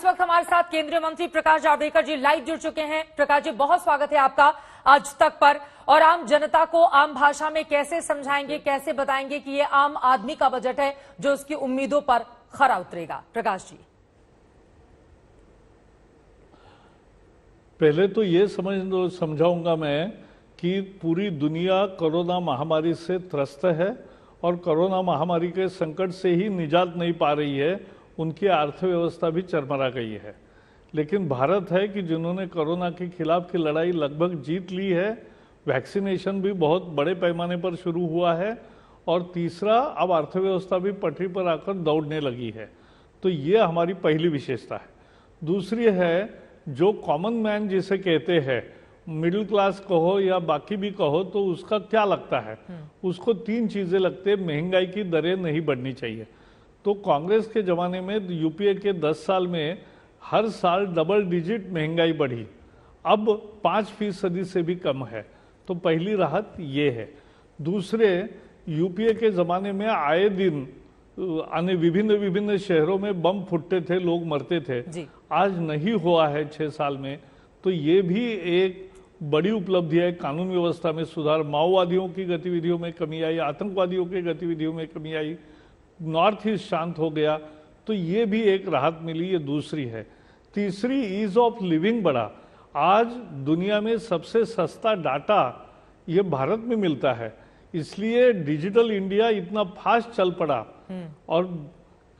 इस वक्त हमारे साथ केंद्रीय मंत्री प्रकाश जावड़ेकर जी लाइव जुड़ चुके हैं। प्रकाश जी, बहुत स्वागत है आपका आज तक पर। और आम जनता को आम भाषा में कैसे समझाएंगे, कैसे बताएंगे कि ये आम आदमी का बजट है जो उसकी उम्मीदों पर खरा उतरेगा? प्रकाश जी, पहले तो ये समझाऊंगा मैं कि पूरी दुनिया कोरोना महामारी से त्रस्त है और कोरोना महामारी के संकट से ही निजात नहीं पा रही है, उनकी अर्थव्यवस्था भी चरमरा गई है। लेकिन भारत है कि जिन्होंने कोरोना के खिलाफ की लड़ाई लगभग जीत ली है, वैक्सीनेशन भी बहुत बड़े पैमाने पर शुरू हुआ है और तीसरा, अब अर्थव्यवस्था भी पटरी पर आकर दौड़ने लगी है। तो ये हमारी पहली विशेषता है। दूसरी है, जो कॉमन मैन जिसे कहते हैं, मिडिल क्लास कहो या बाकी भी कहो, तो उसका क्या लगता है? उसको तीन चीजें लगते हैं। महंगाई की दरें नहीं बढ़नी चाहिए। तो कांग्रेस के जमाने में यूपीए के 10 साल में हर साल डबल डिजिट महंगाई बढ़ी, अब 5% से भी कम है। तो पहली राहत ये है। दूसरे, यूपीए के जमाने में आए दिन विभिन्न शहरों में बम फुटते थे, लोग मरते थे, आज नहीं हुआ है 6 साल में। तो ये भी एक बड़ी उपलब्धि है। कानून व्यवस्था में सुधार, माओवादियों की गतिविधियों में कमी आई, आतंकवादियों की गतिविधियों में कमी आई, नॉर्थ ईस्ट शांत हो गया। तो ये भी एक राहत मिली, ये दूसरी है। तीसरी, ईज ऑफ लिविंग बढ़ा। आज दुनिया में सबसे सस्ता डाटा ये भारत में मिलता है, इसलिए डिजिटल इंडिया इतना फास्ट चल पड़ा और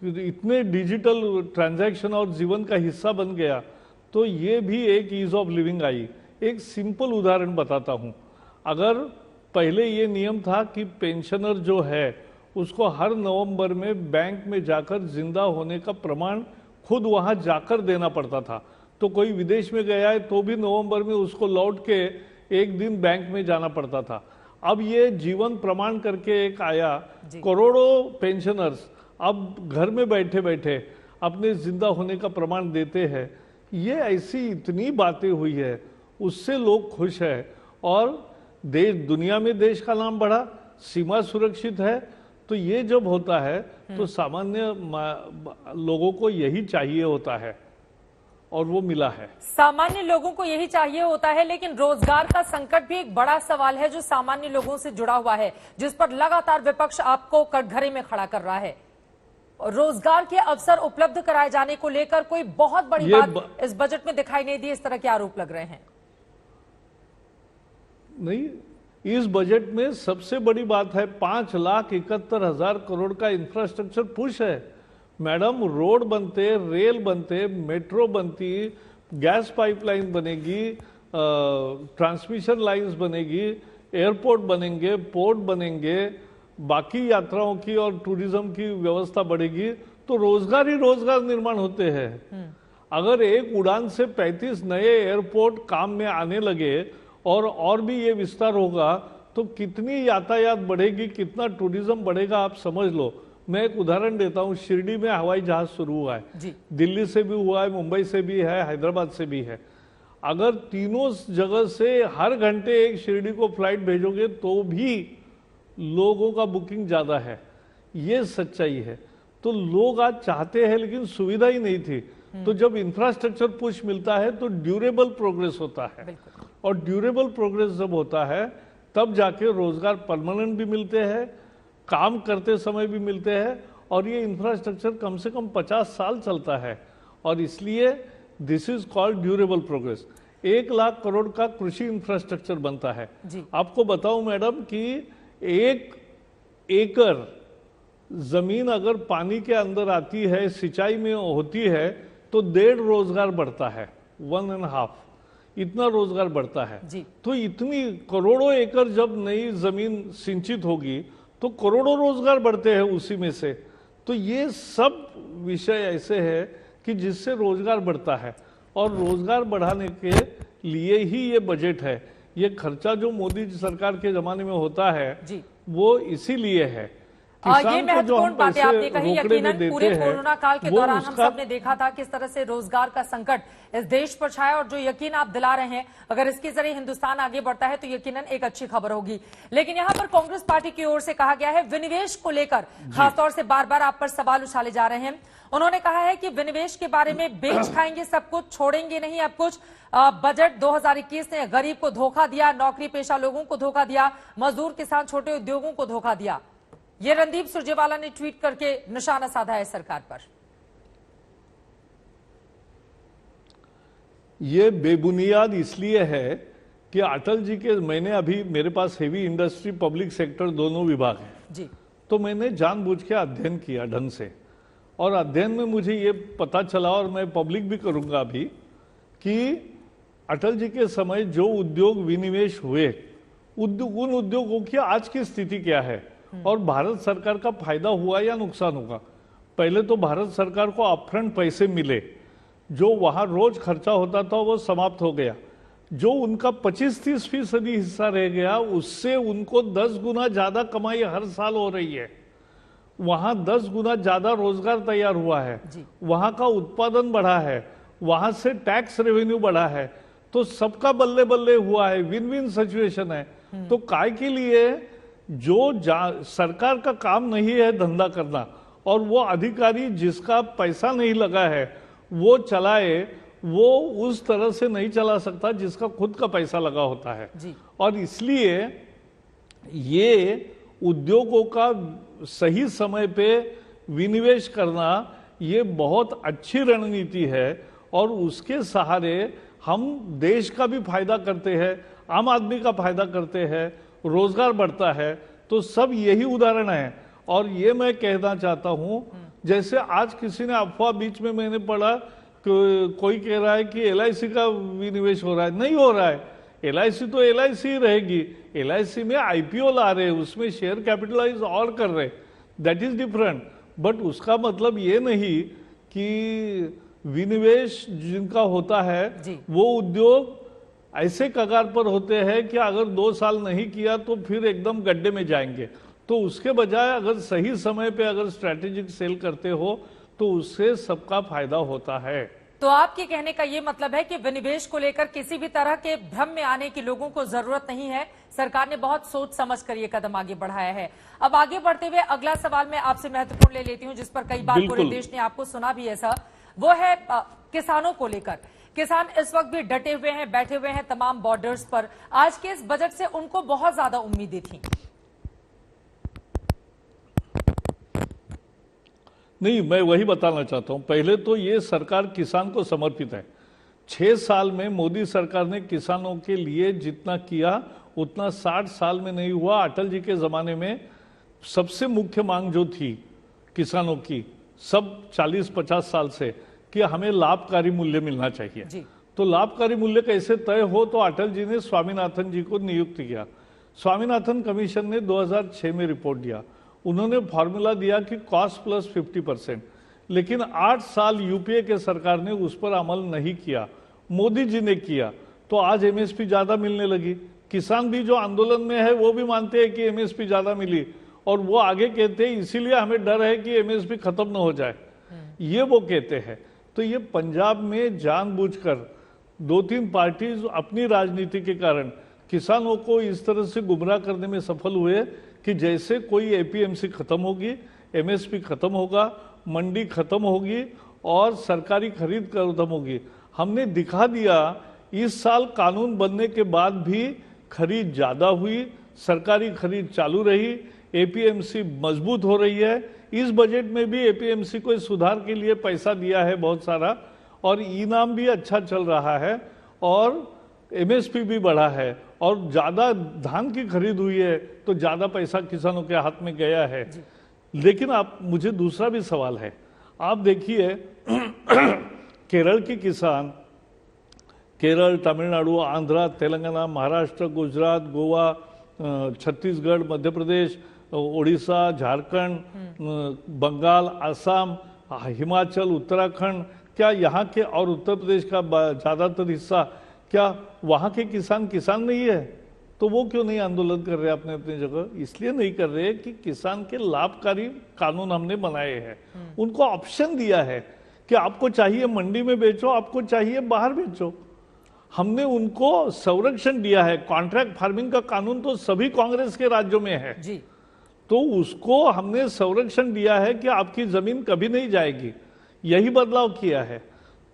इतने डिजिटल ट्रांजैक्शन और जीवन का हिस्सा बन गया। तो ये भी एक ईज ऑफ लिविंग आई। एक सिंपल उदाहरण बताता हूं। अगर पहले ये नियम था कि पेंशनर जो है उसको हर नवंबर में बैंक में जाकर जिंदा होने का प्रमाण खुद वहां जाकर देना पड़ता था, तो कोई विदेश में गया है तो भी नवंबर में उसको लौट के एक दिन बैंक में जाना पड़ता था। अब ये जीवन प्रमाण करके एक आया, करोड़ों पेंशनर्स अब घर में बैठे बैठे अपने जिंदा होने का प्रमाण देते हैं। ये ऐसी इतनी बातें हुई है, उससे लोग खुश है और दुनिया में देश का नाम बढ़ा, सीमा सुरक्षित है। तो ये जब होता है तो सामान्य लोगों को यही चाहिए होता है और वो मिला है। सामान्य लोगों को यही चाहिए होता है, लेकिन रोजगार का संकट भी एक बड़ा सवाल है जो सामान्य लोगों से जुड़ा हुआ है, जिस पर लगातार विपक्ष आपको कटघरे में खड़ा कर रहा है। रोजगार के अवसर उपलब्ध कराए जाने को लेकर कोई बहुत बड़ी बात इस बजट में दिखाई नहीं दी, इस तरह के आरोप लग रहे हैं। नहीं, इस बजट में सबसे बड़ी बात है 5,71,000 करोड़ का इंफ्रास्ट्रक्चर पुश है। मैडम, रोड बनते, रेल बनते, मेट्रो बनती, गैस पाइपलाइन बनेगी, ट्रांसमिशन लाइंस बनेगी, एयरपोर्ट बनेंगे, पोर्ट बनेंगे, बाकी यात्राओं की और टूरिज्म की व्यवस्था बढ़ेगी, तो रोजगार ही रोजगार निर्माण होते हैं। अगर एक उड़ान से 35 नए एयरपोर्ट काम में आने लगे और भी ये विस्तार होगा तो कितनी यातायात बढ़ेगी, कितना टूरिज्म बढ़ेगा, आप समझ लो। मैं एक उदाहरण देता हूँ। शिरडी में हवाई जहाज शुरू हुआ है, दिल्ली से भी हुआ है, मुंबई से भी है, हैदराबाद से भी है। अगर तीनों जगह से हर घंटे एक शिरडी को फ्लाइट भेजोगे तो भी लोगों का बुकिंग ज्यादा है, ये सच्चाई है। तो लोग आज चाहते हैं लेकिन सुविधा ही नहीं थी। तो जब इंफ्रास्ट्रक्चर पुश मिलता है तो ड्यूरेबल प्रोग्रेस होता है, और ड्यूरेबल प्रोग्रेस जब होता है तब जाके रोजगार परमानेंट भी मिलते हैं, काम करते समय भी मिलते हैं, और ये इंफ्रास्ट्रक्चर कम से कम 50 साल चलता है, और इसलिए this is called durable progress. 1 lakh crore का कृषि इंफ्रास्ट्रक्चर बनता है। आपको बताऊं मैडम कि 1 एकड़ जमीन अगर पानी के अंदर आती है, सिंचाई में होती है, तो 1.5 रोजगार बढ़ता है, 1.5 इतना रोजगार बढ़ता है। तो इतनी करोड़ों एकड़ जब नई जमीन सिंचित होगी तो करोड़ों रोजगार बढ़ते हैं उसी में से। तो ये सब विषय ऐसे है कि जिससे रोजगार बढ़ता है, और रोजगार बढ़ाने के लिए ही ये बजट है। ये खर्चा जो मोदी सरकार के जमाने में होता है वो इसीलिए है। ये किसान को जो महत्वपूर्ण हम बातें पैसे आपने कही। रोकड़े में यकीनन देते पूरे हैं, कोरोना काल के वो दौरान हम उसका सबने देखा था किस तरह से रोजगार का संकट इस देश पर छाया, और जो यकीन आप दिला रहे हैं, अगर इसके जरिए हिंदुस्तान आगे बढ़ता है तो यकीनन एक अच्छी खबर होगी। लेकिन यहां पर कांग्रेस पार्टी की ओर से कहा गया है, विनिवेश को लेकर खासतौर से बार बार आप पर सवाल उछाले जा रहे हैं। उन्होंने कहा है कि विनिवेश के बारे में बेच खाएंगे सब कुछ, छोड़ेंगे नहीं अब कुछ। बजट 2021 ने गरीब को धोखा दिया, नौकरी पेशा लोगों को धोखा दिया, मजदूर किसान छोटे उद्योगों को धोखा दिया। ये रणदीप सुरजेवाला ने ट्वीट करके निशाना साधा है सरकार पर। ये बेबुनियाद इसलिए है कि अटल जी के, मैंने अभी मेरे पास हेवी इंडस्ट्री पब्लिक सेक्टर दोनों विभाग हैं जी, तो मैंने जानबूझ के अध्ययन किया ढंग से, और अध्ययन में मुझे ये पता चला, और मैं पब्लिक भी करूंगा अभी, कि अटल जी के समय जो उद्योग विनिवेश हुए, उन उद्योगों की आज की स्थिति क्या है और भारत सरकार का फायदा हुआ या नुकसान होगा। पहले तो भारत सरकार को अपफ्रंट पैसे मिले, जो वहां रोज खर्चा होता था वो समाप्त हो गया। जो उनका 25-30% हिस्सा रह गया, उससे उनको 10 गुना ज्यादा कमाई हर साल हो रही है। वहां 10 गुना ज्यादा रोजगार तैयार हुआ है, वहां का उत्पादन बढ़ा है, वहां से टैक्स रेवेन्यू बढ़ा है, तो सबका बल्ले बल्ले हुआ है, विन विन सिचुएशन है। तो काय के लिए जो सरकार का काम नहीं है धंधा करना, और वो अधिकारी जिसका पैसा नहीं लगा है वो चलाए, वो उस तरह से नहीं चला सकता जिसका खुद का पैसा लगा होता है। और इसलिए ये उद्योगों का सही समय पे विनिवेश करना ये बहुत अच्छी रणनीति है, और उसके सहारे हम देश का भी फायदा करते हैं, आम आदमी का फायदा करते हैं, रोजगार बढ़ता है। तो सब यही उदाहरण है। और ये मैं कहना चाहता हूं, जैसे आज किसी ने अफवाह बीच में मैंने पढ़ा, कोई कह रहा है कि एलआईसी का विनिवेश हो रहा है। नहीं हो रहा है, एलआईसी तो एलआईसी ही रहेगी। एलआईसी में आईपीओ ला रहे, उसमें शेयर कैपिटलाइज और कर रहे, दैट इज डिफरेंट। बट उसका मतलब ये नहीं कि विनिवेश जिनका होता है वो उद्योग ऐसे कगार पर होते हैं कि अगर 2 साल नहीं किया तो फिर एकदम गड्ढे में जाएंगे। तो उसके बजाय अगर सही समय पे अगर स्ट्रैटेजिक सेल करते हो तो उससे सबका फायदा होता है। तो आपके कहने का ये मतलब है कि विनिवेश को लेकर किसी भी तरह के भ्रम में आने की लोगों को जरूरत नहीं है। सरकार ने बहुत सोच समझ कर ये कदम आगे बढ़ाया है। अब आगे बढ़ते हुए अगला सवाल मैं आपसे महत्वपूर्ण ले लेती हूं, जिस पर कई बार पूरे देश ने आपको सुना भी है सर, वो है किसानों को लेकर। किसान इस वक्त भी डटे हुए हैं, बैठे हुए हैं तमाम बॉर्डर्स पर। आज के इस बजट से उनको बहुत ज्यादा उम्मीदें थी। नहीं, मैं वही बताना चाहता हूं। पहले तो ये सरकार किसान को समर्पित है। 6 साल में मोदी सरकार ने किसानों के लिए जितना किया उतना 60 साल में नहीं हुआ। अटल जी के जमाने में सबसे मुख्य मांग जो थी किसानों की, सब 40-50 साल से, कि हमें लाभकारी मूल्य मिलना चाहिए। तो लाभकारी मूल्य कैसे तय हो, तो अटल जी ने स्वामीनाथन जी को नियुक्त किया। स्वामीनाथन कमीशन ने 2006 में रिपोर्ट दिया। उन्होंने फॉर्मूला दिया कि कॉस्ट प्लस 50%, लेकिन 8 साल यूपीए के सरकार ने उस पर अमल नहीं किया। मोदी जी ने किया तो आज एमएसपी ज्यादा मिलने लगी। किसान भी जो आंदोलन में है वो भी मानते हैं कि एमएसपी ज्यादा मिली, और वो आगे कहते हैं इसीलिए हमें डर है कि एमएसपी खत्म न हो जाए, ये वो कहते हैं। तो ये पंजाब में जानबूझकर 2-3 पार्टीज अपनी राजनीति के कारण किसानों को इस तरह से गुमराह करने में सफल हुए कि जैसे कोई एपीएमसी खत्म होगी, एमएसपी खत्म होगा, मंडी खत्म होगी और सरकारी खरीद खत्म होगी। हमने दिखा दिया, इस साल कानून बनने के बाद भी खरीद ज्यादा हुई, सरकारी खरीद चालू रही, एपीएमसी मजबूत हो रही है। इस बजट में भी एपीएमसी को सुधार के लिए पैसा दिया है बहुत सारा, और इनाम भी अच्छा चल रहा है, और एमएसपी भी बढ़ा है, और ज्यादा धान की खरीद हुई है तो ज्यादा पैसा किसानों के हाथ में गया है। लेकिन आप, मुझे दूसरा भी सवाल है। आप देखिए केरल के किसान, केरल, तमिलनाडु, आंध्र, तेलंगाना, महाराष्ट्र, गुजरात, गोवा, छत्तीसगढ़, मध्य प्रदेश, ओडिशा, झारखंड, बंगाल, असम, हिमाचल, उत्तराखंड, क्या यहाँ के, और उत्तर प्रदेश का ज्यादातर हिस्सा, क्या वहां के किसान नहीं है? तो तो वो क्यों नहीं आंदोलन कर रहे अपने अपनी जगह? इसलिए नहीं कर रहे कि किसान के लाभकारी कानून हमने बनाए हैं, उनको ऑप्शन दिया है कि आपको चाहिए मंडी में बेचो, आपको चाहिए बाहर बेचो। हमने उनको संरक्षण दिया है। कॉन्ट्रैक्ट फार्मिंग का कानून तो सभी कांग्रेस के राज्यों में है जी। तो उसको हमने संरक्षण दिया है कि आपकी जमीन कभी नहीं जाएगी। यही बदलाव किया है।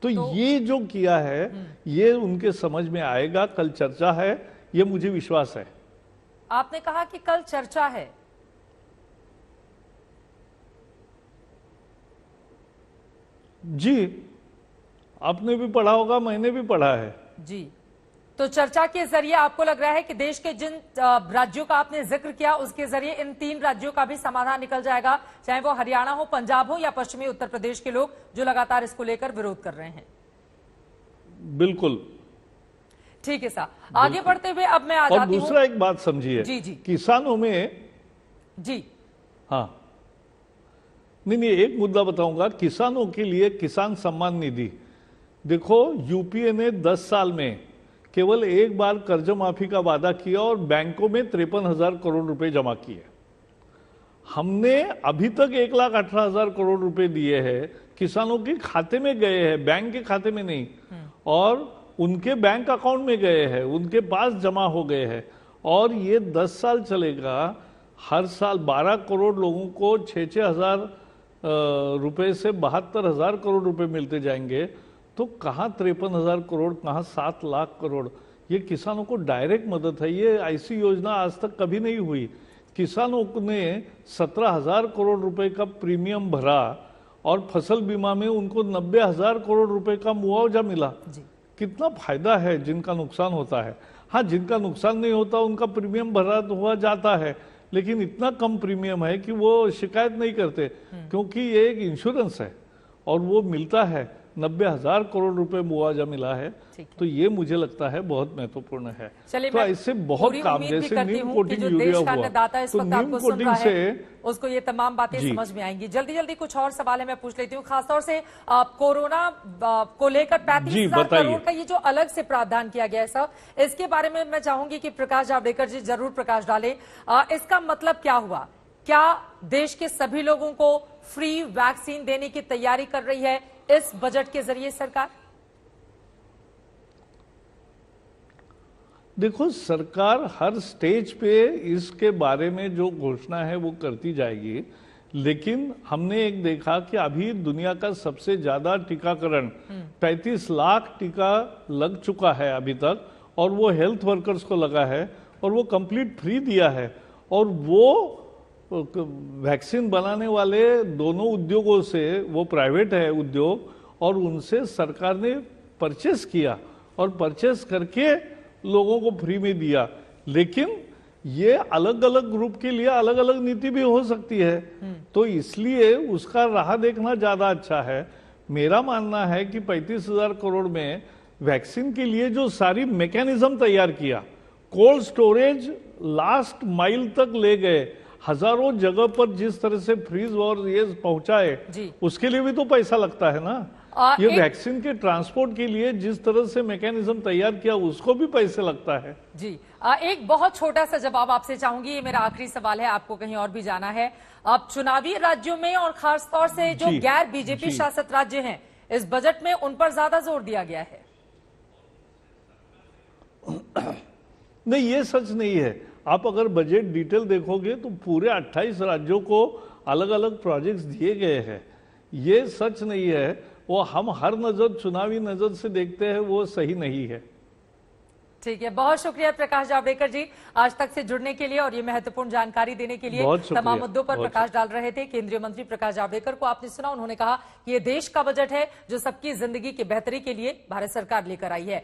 तो ये जो किया है ये उनके समझ में आएगा। कल चर्चा है, ये मुझे विश्वास है। आपने कहा कि कल चर्चा है। जी, आपने भी पढ़ा होगा, मैंने भी पढ़ा है। जी, तो चर्चा के जरिए आपको लग रहा है कि देश के जिन राज्यों का आपने जिक्र किया उसके जरिए इन 3 राज्यों का भी समाधान निकल जाएगा, चाहे वो हरियाणा हो, पंजाब हो या पश्चिमी उत्तर प्रदेश के लोग जो लगातार इसको लेकर विरोध कर रहे हैं। बिल्कुल ठीक है साहब, आगे बढ़ते हुए अब मैं आ जाती हूं। और दूसरा एक बात समझिए, जी जी किसानों में, जी हाँ नहीं, एक मुद्दा बताऊंगा। किसानों के लिए किसान सम्मान निधि, देखो यूपीए ने 10 साल में केवल एक बार कर्ज माफी का वादा किया और बैंकों में 53,000 करोड़ रुपए जमा किए। हमने अभी तक 1,18,000 करोड़ रुपए दिए हैं, किसानों के खाते में गए हैं, बैंक के खाते में नहीं, और उनके बैंक अकाउंट में गए हैं, उनके पास जमा हो गए हैं। और ये 10 साल चलेगा। हर साल 12 करोड़ लोगों को 6-6 हजार रुपए से 72,000 करोड़ रुपए मिलते जाएंगे। तो कहाँ 53,000 करोड़, कहाँ 7 लाख करोड़? ये किसानों को डायरेक्ट मदद है। ये ऐसी योजना आज तक कभी नहीं हुई। किसानों ने 17,000 करोड़ रुपए का प्रीमियम भरा और फसल बीमा में उनको 90,000 करोड़ रुपए का मुआवजा मिला। कितना फायदा है जिनका नुकसान होता है। हाँ, जिनका नुकसान नहीं होता उनका प्रीमियम भरा हुआ जाता है, लेकिन इतना कम प्रीमियम है कि वो शिकायत नहीं करते, क्योंकि ये एक इंश्योरेंस है और वो मिलता है। 90,000 करोड़ रुपए मुआवजा मिला है। तो ये मुझे लगता है बहुत महत्वपूर्ण है। तो ऐसे बहुत काम, जैसे नीम कोटिंग यूरिया हुआ, तो नीम कोटिंग से उसको ये तमाम बातें समझ में आएंगी। जल्दी जल्दी कुछ और सवाल है मैं पूछ लेती हूँ, खासतौर से कोरोना को लेकर 35,000 करोड़ का ये जो अलग से प्रावधान किया गया है सर, इसके बारे में मैं चाहूंगी कि प्रकाश जावड़ेकर जी जरूर प्रकाश डालें। इसका मतलब क्या हुआ? क्या देश के सभी लोगों को फ्री वैक्सीन देने की तैयारी कर रही है इस बजट के जरिए सरकार? देखो, सरकार हर स्टेज पे इसके बारे में जो घोषणा है वो करती जाएगी, लेकिन हमने एक देखा कि अभी दुनिया का सबसे ज्यादा टीकाकरण 35 लाख टीका लग चुका है अभी तक, और वो हेल्थ वर्कर्स को लगा है और वो कंप्लीट फ्री दिया है। और वो वैक्सीन बनाने वाले दोनों उद्योगों से, वो प्राइवेट है उद्योग, और उनसे सरकार ने परचेस किया और परचेस करके लोगों को फ्री में दिया। लेकिन ये अलग अलग ग्रुप के लिए अलग अलग नीति भी हो सकती है, तो इसलिए उसका राह देखना ज्यादा अच्छा है। मेरा मानना है कि 35,000 करोड़ में वैक्सीन के लिए जो सारी मैकेनिज्म तैयार किया, कोल्ड स्टोरेज लास्ट माइल तक ले गए, हजारों जगह पर जिस तरह से फ्रीज और ये पहुंचाए, उसके लिए भी तो पैसा लगता है ना। ये वैक्सीन के ट्रांसपोर्ट के लिए जिस तरह से मैकेनिज्म तैयार किया, उसको भी पैसे लगता है। जी, एक बहुत छोटा सा जवाब आपसे चाहूंगी, ये मेरा आखिरी सवाल है, आपको कहीं और भी जाना है। अब चुनावी राज्यों में और खासतौर से जो गैर बीजेपी शासित राज्य हैं, इस बजट में उन पर ज्यादा जोर दिया गया है। नहीं, ये सच नहीं है। आप अगर बजट डिटेल देखोगे तो पूरे 28 राज्यों को अलग अलग प्रोजेक्ट्स दिए गए हैं। ये सच नहीं है। वो हम हर नजर चुनावी नजर से देखते हैं, वो सही नहीं है। ठीक है, बहुत शुक्रिया प्रकाश जावड़ेकर जी आज तक से जुड़ने के लिए और ये महत्वपूर्ण जानकारी देने के लिए। तमाम मुद्दों पर प्रकाश डाल रहे थे केंद्रीय मंत्री प्रकाश जावड़ेकर को आपने सुना, उन्होंने कहा कि ये देश का बजट है जो सबकी जिंदगी की बेहतरी के लिए भारत सरकार लेकर आई है।